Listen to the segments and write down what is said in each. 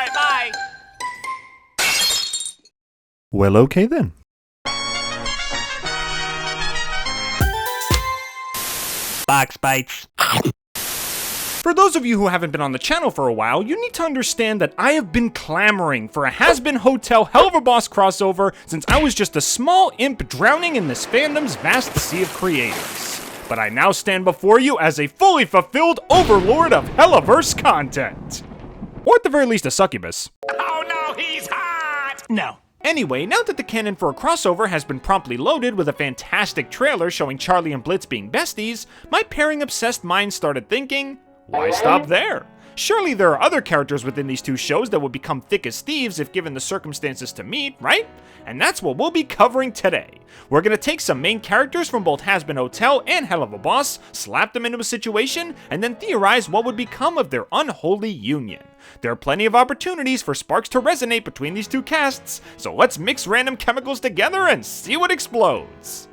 Alright, bye! Well, okay then. Box bites. For those of you who haven't been on the channel for a while, you need to understand that I have been clamoring for a Hazbin Hotel Hellaverse crossover since I was just a small imp drowning in this fandom's vast sea of creators. But I now stand before you as a fully fulfilled overlord of Hellaverse content. Or at the very least a succubus. Oh no, he's hot! No. Anyway, now that the canon for a crossover has been promptly loaded with a fantastic trailer showing Charlie and Blitz being besties, my pairing-obsessed mind started thinking, why stop there? Surely there are other characters within these two shows that would become thick as thieves if given the circumstances to meet, right? And that's what we'll be covering today. We're gonna take some main characters from both Hazbin Hotel and Hellaverse, slap them into a situation, and then theorize what would become of their unholy union. There are plenty of opportunities for sparks to resonate between these two casts, so let's mix random chemicals together and see what explodes.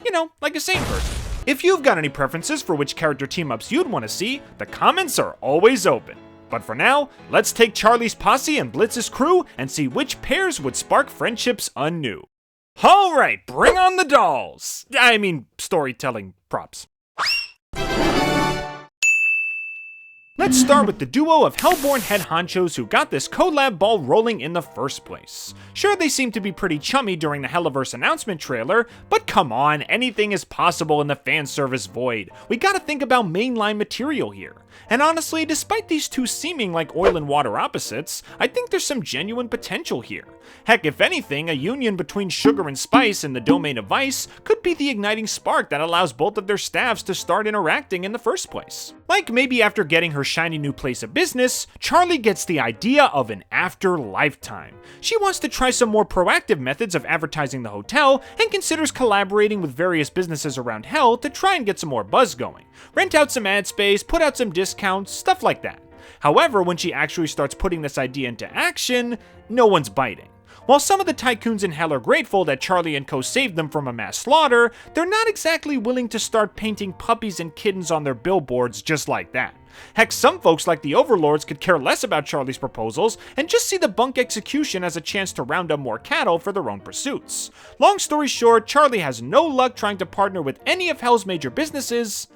You know, like a sane person. If you've got any preferences for which character team-ups you'd want to see, the comments are always open. But for now, let's take Charlie's posse and Blitz's crew and see which pairs would spark friendships anew. Alright, bring on the dolls! I mean, storytelling props. Let's start with the duo of Hellborn head honchos who got this collab ball rolling in the first place. Sure, they seem to be pretty chummy during the Hellaverse announcement trailer, but come on, anything is possible in the fan service void. We gotta think about mainline material here. And honestly, despite these two seeming like oil and water opposites, I think there's some genuine potential here. Heck, if anything, a union between sugar and spice in the domain of vice could be the igniting spark that allows both of their staffs to start interacting in the first place. Like maybe after getting her shiny new place of business, Charlie gets the idea of an after lifetime. She wants to try some more proactive methods of advertising the hotel and considers collaborating with various businesses around Hell to try and get some more buzz going. Rent out some ad space, put out some discounts, stuff like that. However, when she actually starts putting this idea into action, no one's biting. While some of the tycoons in Hell are grateful that Charlie and co saved them from a mass slaughter, they're not exactly willing to start painting puppies and kittens on their billboards just like that. Heck, some folks like the Overlords could care less about Charlie's proposals and just see the bunk execution as a chance to round up more cattle for their own pursuits. Long story short, Charlie has no luck trying to partner with any of Hell's major businesses.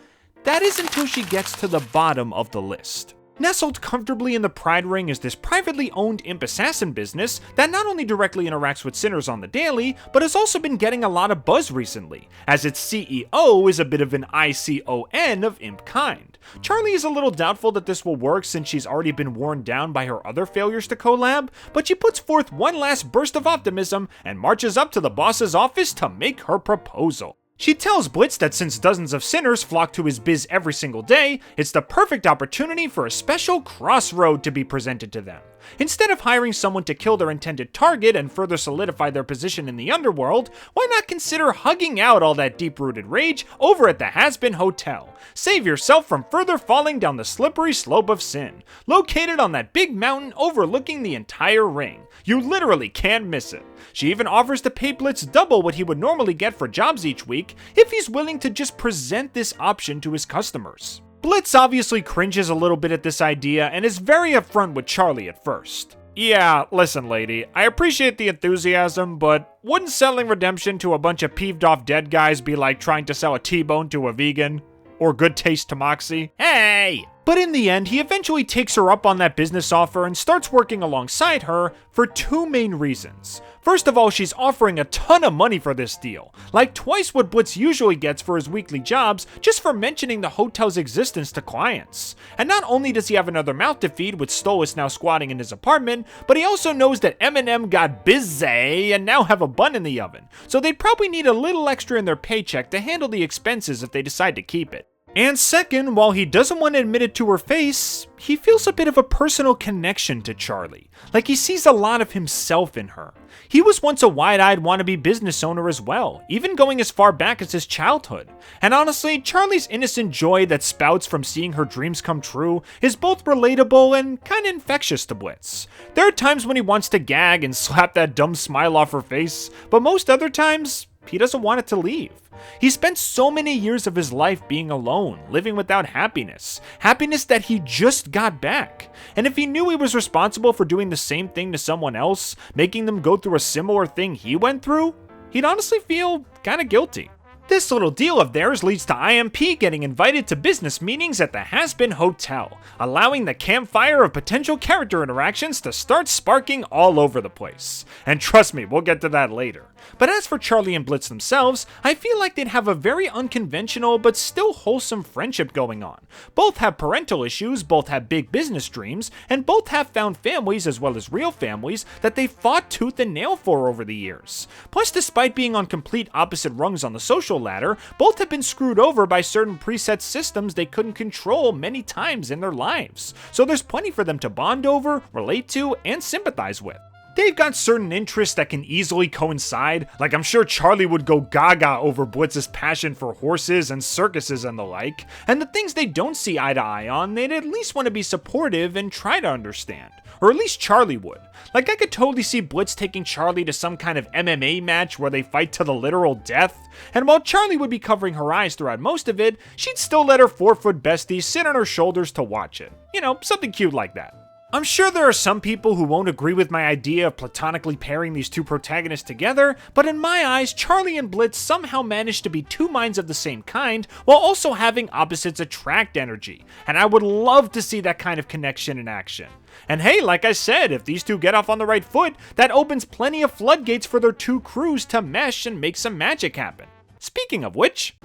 That is until she gets to the bottom of the list. Nestled comfortably in the Pride Ring is this privately owned imp assassin business that not only directly interacts with sinners on the daily, but has also been getting a lot of buzz recently, as its CEO is a bit of an ICON of imp kind. Charlie is a little doubtful that this will work since she's already been worn down by her other failures to collab, but she puts forth one last burst of optimism and marches up to the boss's office to make her proposal. She tells Blitz that since dozens of sinners flock to his biz every single day, it's the perfect opportunity for a special crossroad to be presented to them. Instead of hiring someone to kill their intended target and further solidify their position in the underworld, why not consider hugging out all that deep-rooted rage over at the Hazbin Hotel? Save yourself from further falling down the slippery slope of sin, located on that big mountain overlooking the entire ring. You literally can't miss it. She even offers to pay Blitz double what he would normally get for jobs each week if he's willing to just present this option to his customers. Blitz obviously cringes a little bit at this idea and is very upfront with Charlie at first. Yeah, listen lady, I appreciate the enthusiasm, but wouldn't selling redemption to a bunch of peeved off dead guys be like trying to sell a T-bone to a vegan? Or good taste to Moxxie? Hey! But in the end, he eventually takes her up on that business offer and starts working alongside her for two main reasons. First of all, she's offering a ton of money for this deal, like twice what Blitz usually gets for his weekly jobs just for mentioning the hotel's existence to clients. And not only does he have another mouth to feed with Stolas now squatting in his apartment, but he also knows that Eminem got busy and now have a bun in the oven, so they'd probably need a little extra in their paycheck to handle the expenses if they decide to keep it. And second, while he doesn't want to admit it to her face, he feels a bit of a personal connection to Charlie, like he sees a lot of himself in her. He was once a wide-eyed wannabe business owner as well, even going as far back as his childhood. And honestly, Charlie's innocent joy that spouts from seeing her dreams come true is both relatable and kinda infectious to Blitz. There are times when he wants to gag and slap that dumb smile off her face, but most other times, He doesn't want it to leave. He spent so many years of his life being alone, living without happiness. Happiness that he just got back. And if he knew he was responsible for doing the same thing to someone else, making them go through a similar thing he went through, he'd honestly feel kinda guilty. This little deal of theirs leads to IMP getting invited to business meetings at the Hazbin Hotel, allowing the campfire of potential character interactions to start sparking all over the place. And trust me, we'll get to that later. But as for Charlie and Blitz themselves, I feel like they'd have a very unconventional but still wholesome friendship going on. Both have parental issues, both have big business dreams, and both have found families as well as real families that they fought tooth and nail for over the years. Plus, despite being on complete opposite rungs on the social ladder, both have been screwed over by certain preset systems they couldn't control many times in their lives. So there's plenty for them to bond over, relate to, and sympathize with. They've got certain interests that can easily coincide, like I'm sure Charlie would go gaga over Blitz's passion for horses and circuses and the like, and the things they don't see eye to eye on, they'd at least want to be supportive and try to understand. Or at least Charlie would. Like, I could totally see Blitz taking Charlie to some kind of MMA match where they fight to the literal death, and while Charlie would be covering her eyes throughout most of it, she'd still let her 4-foot bestie sit on her shoulders to watch it. You know, something cute like that. I'm sure there are some people who won't agree with my idea of platonically pairing these two protagonists together, but in my eyes, Charlie and Blitz somehow managed to be two minds of the same kind, while also having opposites attract energy, and I would love to see that kind of connection in action. And hey, like I said, if these two get off on the right foot, that opens plenty of floodgates for their two crews to mesh and make some magic happen. Speaking of which...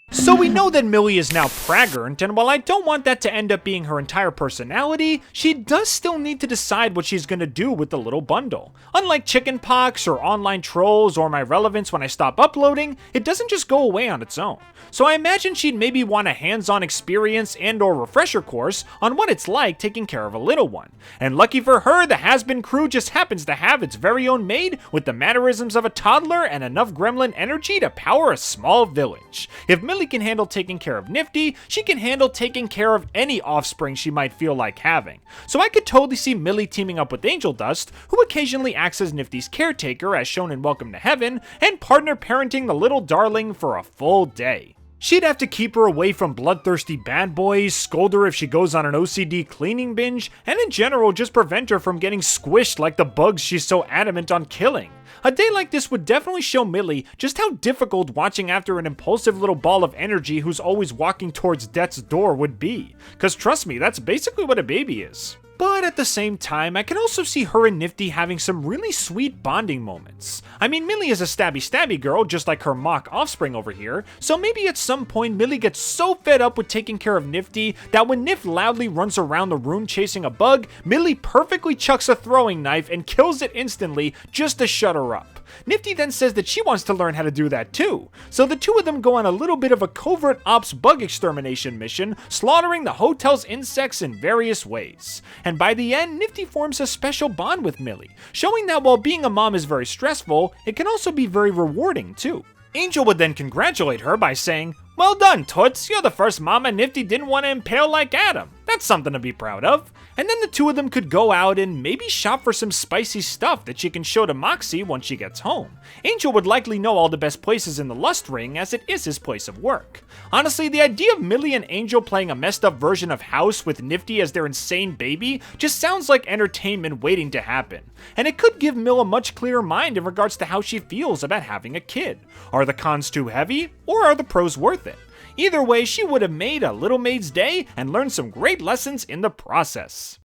So we know that Millie is now pregnant, and while I don't want that to end up being her entire personality, she does still need to decide what she's gonna do with the little bundle. Unlike chickenpox or online trolls or my relevance when I stop uploading, it doesn't just go away on its own. So I imagine she'd maybe want a hands-on experience and or refresher course on what it's like taking care of a little one. And lucky for her, the Hazbin crew just happens to have its very own maid with the mannerisms of a toddler and enough gremlin energy to power a small village. If Millie can handle taking care of Niffty, she can handle taking care of any offspring she might feel like having. So I could totally see Millie teaming up with Angel Dust, who occasionally acts as Niffty's caretaker as shown in Welcome to Heaven, and partner parenting the little darling for a full day. She'd have to keep her away from bloodthirsty bad boys, scold her if she goes on an OCD cleaning binge, and in general just prevent her from getting squished like the bugs she's so adamant on killing. A day like this would definitely show Millie just how difficult watching after an impulsive little ball of energy who's always walking towards death's door would be. Cause trust me, that's basically what a baby is. But at the same time, I can also see her and Niffty having some really sweet bonding moments. I mean, Millie is a stabby girl, just like her mock offspring over here, so maybe at some point Millie gets so fed up with taking care of Niffty that when Niff loudly runs around the room chasing a bug, Millie perfectly chucks a throwing knife and kills it instantly just to shut her up. Niffty then says that she wants to learn how to do that too, so the two of them go on a little bit of a covert ops bug extermination mission, slaughtering the hotel's insects in various ways. And by the end, Niffty forms a special bond with Millie, showing that while being a mom is very stressful, it can also be very rewarding too. Angel would then congratulate her by saying, "Well done, Toots, you're the first mama Niffty didn't want to impale like Adam. That's something to be proud of." And then the two of them could go out and maybe shop for some spicy stuff that she can show to Moxxie once she gets home. Angel would likely know all the best places in the Lust Ring as it is his place of work. Honestly, the idea of Millie and Angel playing a messed up version of House with Niffty as their insane baby just sounds like entertainment waiting to happen. And it could give Mill a much clearer mind in regards to how she feels about having a kid. Are the cons too heavy, or are the pros worth it? Either way, she would have made a little maid's day and learned some great lessons in the process.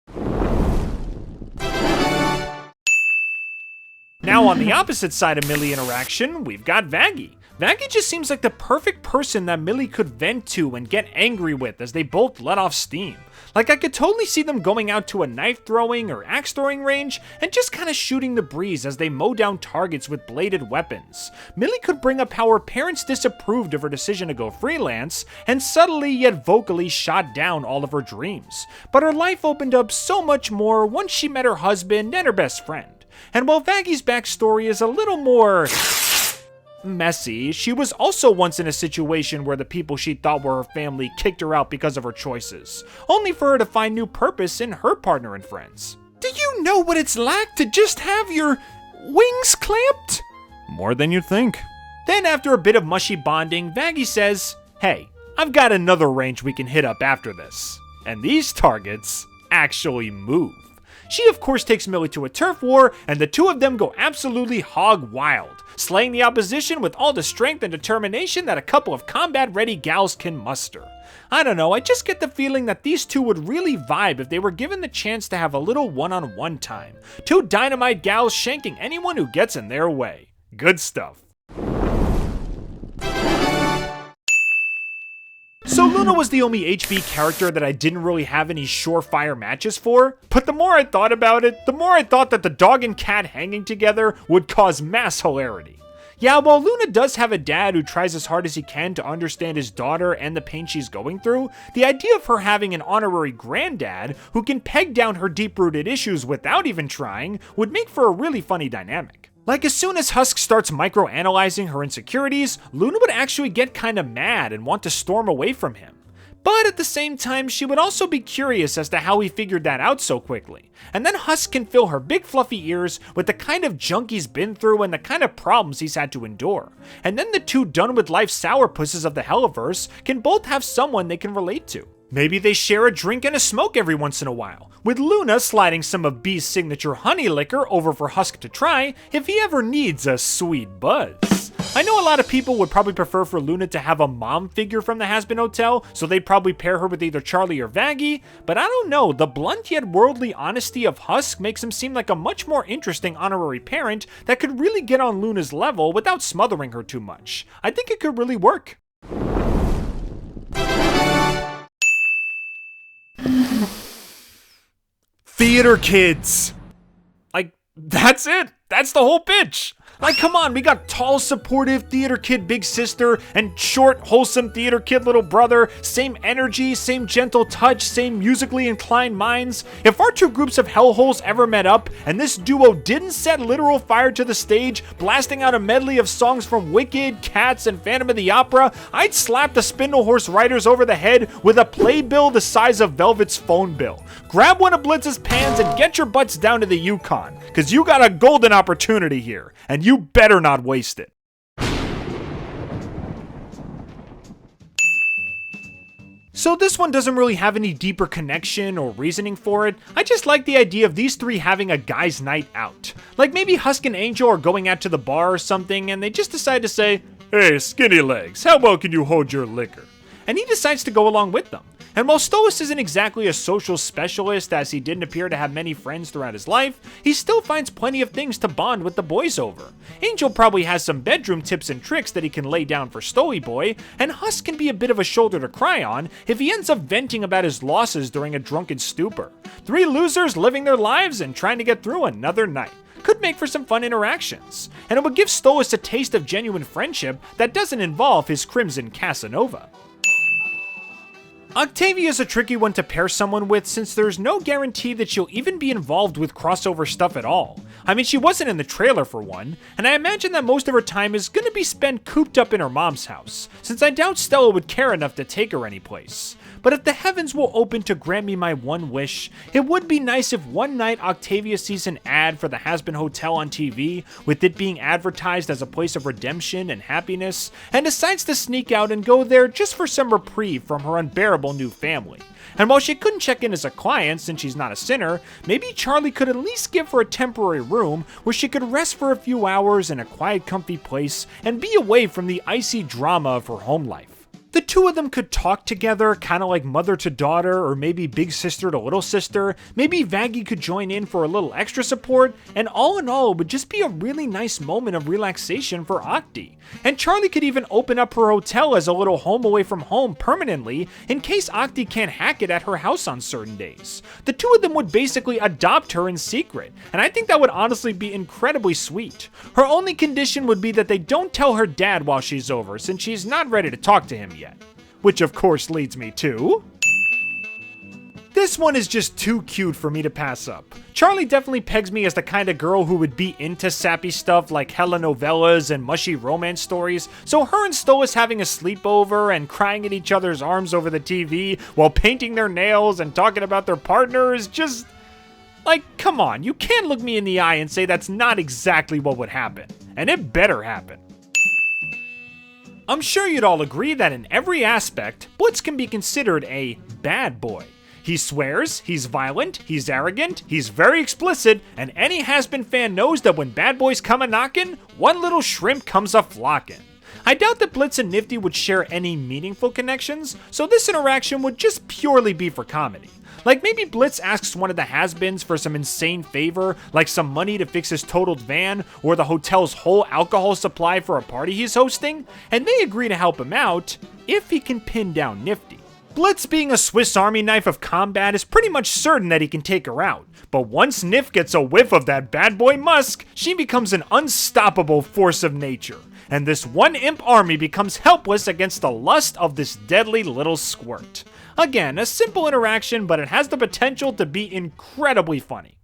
Now on the opposite side of Millie interaction, we've got Vaggie. Vaggie just seems like the perfect person that Millie could vent to and get angry with as they both let off steam. Like, I could totally see them going out to a knife throwing or axe throwing range and just kind of shooting the breeze as they mow down targets with bladed weapons. Millie could bring up how her parents disapproved of her decision to go freelance and subtly yet vocally shot down all of her dreams. But her life opened up so much more once she met her husband and her best friend. And while Vaggie's backstory is a little more messy, she was also once in a situation where the people she thought were her family kicked her out because of her choices, only for her to find new purpose in her partner and friends. Do you know what it's like to just have your wings clamped? More than you'd think. Then after a bit of mushy bonding, Vaggie says, hey, I've got another range we can hit up after this. And these targets actually move. She of course takes Millie to a turf war, and the two of them go absolutely hog wild, slaying the opposition with all the strength and determination that a couple of combat-ready gals can muster. I don't know, I just get the feeling that these two would really vibe if they were given the chance to have a little one-on-one time. Two dynamite gals shanking anyone who gets in their way. Good stuff. So Loona was the only HB character that I didn't really have any surefire matches for, but the more I thought about it, the more I thought that the dog and cat hanging together would cause mass hilarity. Yeah, while Loona does have a dad who tries as hard as he can to understand his daughter and the pain she's going through, the idea of her having an honorary granddad who can peg down her deep-rooted issues without even trying would make for a really funny dynamic. Like, as soon as Husk starts micro-analyzing her insecurities, Loona would actually get kinda mad and want to storm away from him. But at the same time, she would also be curious as to how he figured that out so quickly. And then Husk can fill her big fluffy ears with the kind of junk he's been through and the kind of problems he's had to endure. And then the two done-with-life sourpusses of the Hellaverse can both have someone they can relate to. Maybe they share a drink and a smoke every once in a while, with Loona sliding some of B's signature honey liquor over for Husk to try if he ever needs a sweet buzz. I know a lot of people would probably prefer for Loona to have a mom figure from the Hazbin Hotel, so they'd probably pair her with either Charlie or Vaggie, but I don't know, the blunt yet worldly honesty of Husk makes him seem like a much more interesting honorary parent that could really get on Luna's level without smothering her too much. I think it could really work. Theater kids! Like, that's it! That's the whole pitch! Like, come on, we got tall, supportive theater kid big sister and short, wholesome theater kid little brother. Same energy, same gentle touch, same musically inclined minds. If our two groups of hellholes ever met up and this duo didn't set literal fire to the stage, blasting out a medley of songs from Wicked, Cats, and Phantom of the Opera, I'd slap the Spindle Horse writers over the head with a playbill the size of Velvet's phone bill. Grab one of Blitz's pans and get your butts down to the Yukon, cause you got a golden opportunity here, and you better not waste it. So this one doesn't really have any deeper connection or reasoning for it. I just like the idea of these three having a guy's night out. Like maybe Husk and Angel are going out to the bar or something and they just decide to say, "Hey, skinny legs, how well can you hold your liquor?" And he decides to go along with them. And while Stolas isn't exactly a social specialist, as he didn't appear to have many friends throughout his life, he still finds plenty of things to bond with the boys over. Angel probably has some bedroom tips and tricks that he can lay down for Stoly Boy, and Husk can be a bit of a shoulder to cry on if he ends up venting about his losses during a drunken stupor. Three losers living their lives and trying to get through another night. Could make for some fun interactions, and it would give Stolas a taste of genuine friendship that doesn't involve his Crimson Casanova. Octavia is a tricky one to pair someone with since there's no guarantee that she'll even be involved with crossover stuff at all. I mean, she wasn't in the trailer for one, and I imagine that most of her time is gonna be spent cooped up in her mom's house, since I doubt Stella would care enough to take her anyplace. But if the heavens will open to grant me my one wish, it would be nice if one night Octavia sees an ad for the Hazbin Hotel on TV, with it being advertised as a place of redemption and happiness, and decides to sneak out and go there just for some reprieve from her unbearable new family. And while she couldn't check in as a client since she's not a sinner, maybe Charlie could at least give her a temporary room where she could rest for a few hours in a quiet, comfy place and be away from the icy drama of her home life. The two of them could talk together, kind of like mother to daughter, or maybe big sister to little sister. Maybe Vaggie could join in for a little extra support, and all in all, it would just be a really nice moment of relaxation for Octi. And Charlie could even open up her hotel as a little home away from home permanently, in case Octi can't hack it at her house on certain days. The two of them would basically adopt her in secret, and I think that would honestly be incredibly sweet. Her only condition would be that they don't tell her dad while she's over, since she's not ready to talk to him yet. Which of course leads me to... this one is just too cute for me to pass up. Charlie definitely pegs me as the kind of girl who would be into sappy stuff like telenovelas and mushy romance stories, so her and Stolas having a sleepover and crying in each other's arms over the TV while painting their nails and talking about their partner is just... Like, come on, you can't look me in the eye and say that's not exactly what would happen. And it better happen. I'm sure you'd all agree that in every aspect, Blitz can be considered a bad boy. He swears, he's violent, he's arrogant, he's very explicit, and any Hazbin fan knows that when bad boys come a-knockin', one little shrimp comes a-flockin'. I doubt that Blitz and Niffty would share any meaningful connections, so this interaction would just purely be for comedy. Like maybe Blitz asks one of the has-beens for some insane favor, like some money to fix his totaled van, or the hotel's whole alcohol supply for a party he's hosting, and they agree to help him out, if he can pin down Niffty. Blitz being a Swiss Army knife of combat is pretty much certain that he can take her out, but once Niff gets a whiff of that bad boy musk, she becomes an unstoppable force of nature, and this one imp army becomes helpless against the lust of this deadly little squirt. Again, a simple interaction, but it has the potential to be incredibly funny.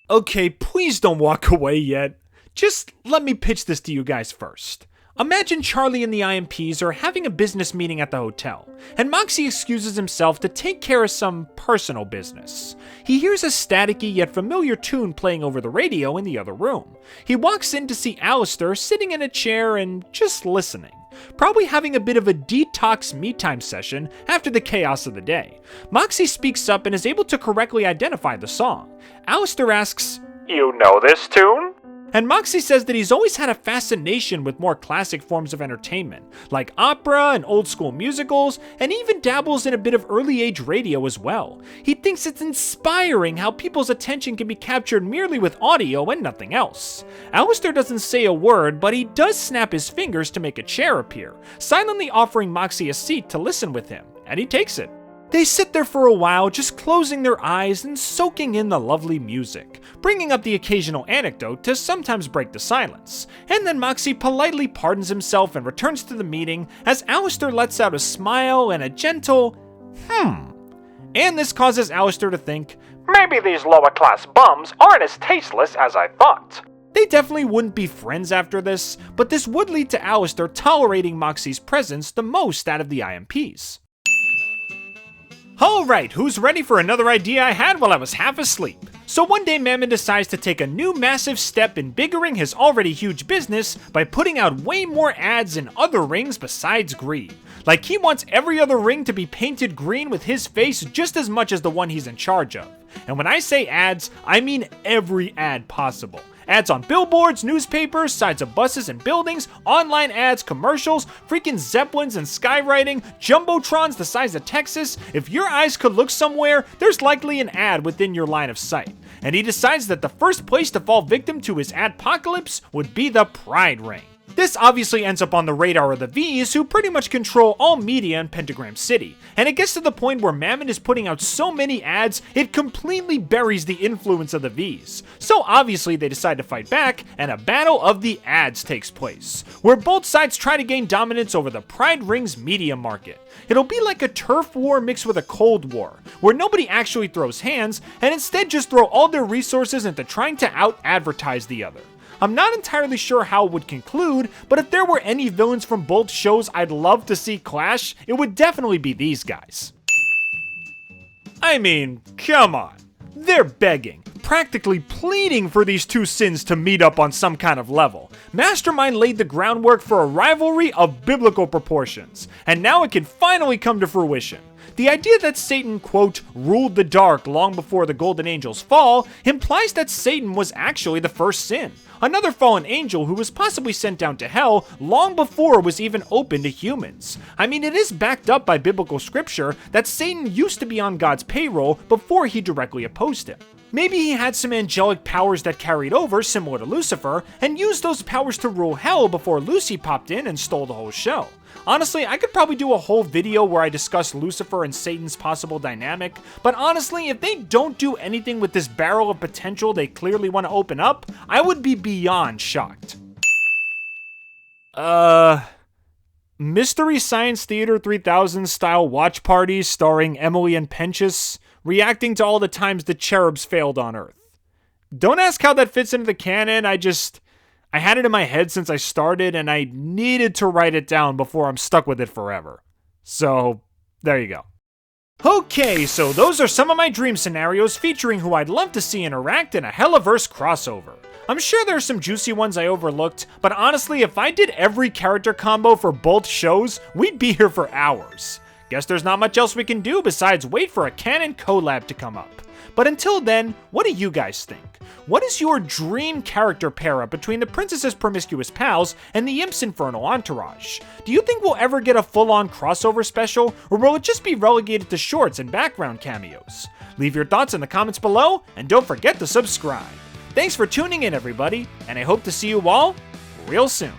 Okay, please don't walk away yet. Just let me pitch this to you guys first. Imagine Charlie and the IMPs are having a business meeting at the hotel, and Moxxie excuses himself to take care of some personal business. He hears a staticky yet familiar tune playing over the radio in the other room. He walks in to see Alastor sitting in a chair and just listening, probably having a bit of a detox me-time session after the chaos of the day. Moxxie speaks up and is able to correctly identify the song. Alastor asks, You know this tune? and Moxxie says that he's always had a fascination with more classic forms of entertainment, like opera and old school musicals, and even dabbles in a bit of early age radio as well. He thinks it's inspiring how people's attention can be captured merely with audio and nothing else. Alastor doesn't say a word, but he does snap his fingers to make a chair appear, silently offering Moxxie a seat to listen with him, and he takes it. They sit there for a while, just closing their eyes and soaking in the lovely music, bringing up the occasional anecdote to sometimes break the silence. And then Moxxie politely pardons himself and returns to the meeting as Alastor lets out a smile and a gentle, And this causes Alastor to think, Maybe these lower class bums aren't as tasteless as I thought. they definitely wouldn't be friends after this, but this would lead to Alastor tolerating Moxxie's presence the most out of the IMPs. Alright, who's ready for another idea I had while I was half asleep? So one day Mammon decides to take a new massive step in biggering his already huge business by putting out way more ads in other rings besides green. Like he wants every other ring to be painted green with his face just as much as the one he's in charge of. And when I say ads, I mean every ad possible. Ads on billboards, newspapers, sides of buses and buildings, online ads, commercials, freaking zeppelins and skywriting, jumbotrons the size of Texas. If your eyes could look somewhere, there's likely an ad within your line of sight. And he decides that the first place to fall victim to his adpocalypse would be the Pride Ring. This obviously ends up on the radar of the Vees, who pretty much control all media in Pentagram City, and it gets to the point where Mammon is putting out so many ads, it completely buries the influence of the Vees. So obviously they decide to fight back, and a battle of the ads takes place, where both sides try to gain dominance over the Pride Ring's media market. It'll be like a turf war mixed with a cold war, where nobody actually throws hands, and instead just throw all their resources into trying to out-advertise the other. I'm not entirely sure how it would conclude, but if there were any villains from both shows I'd love to see clash, it would definitely be these guys. I mean, come on. They're begging, practically pleading for these two sins to meet up on some kind of level. Mastermind laid the groundwork for a rivalry of biblical proportions, and now it can finally come to fruition. The idea that Satan, quote, ruled the dark long before the Golden Angel's fall implies that Satan was actually the first sin, another fallen angel who was possibly sent down to hell long before it was even open to humans. I mean, it is backed up by biblical scripture that Satan used to be on God's payroll before he directly opposed him. Maybe he had some angelic powers that carried over, similar to Lucifer, and used those powers to rule hell before Lucy popped in and stole the whole show. Honestly, I could probably do a whole video where I discuss Lucifer and Satan's possible dynamic, but honestly, if they don't do anything with this barrel of potential they clearly want to open up, I would be beyond shocked. Mystery Science Theater 3000 style watch parties starring Emily and Pentious, reacting to all the times the Cherubs failed on Earth. Don't ask how that fits into the canon, I had it in my head since I started, and I needed to write it down before I'm stuck with it forever. So, there you go. Okay, so those are some of my dream scenarios featuring who I'd love to see interact in a Hellaverse crossover. I'm sure there's some juicy ones I overlooked, but honestly, if I did every character combo for both shows, we'd be here for hours. Guess there's not much else we can do besides wait for a canon collab to come up. But until then, what do you guys think? What is your dream character pair-up between the princess's promiscuous pals and the imp's infernal entourage? Do you think we'll ever get a full-on crossover special, or will it just be relegated to shorts and background cameos? Leave your thoughts in the comments below, and don't forget to subscribe. Thanks for tuning in, everybody, and I hope to see you all real soon.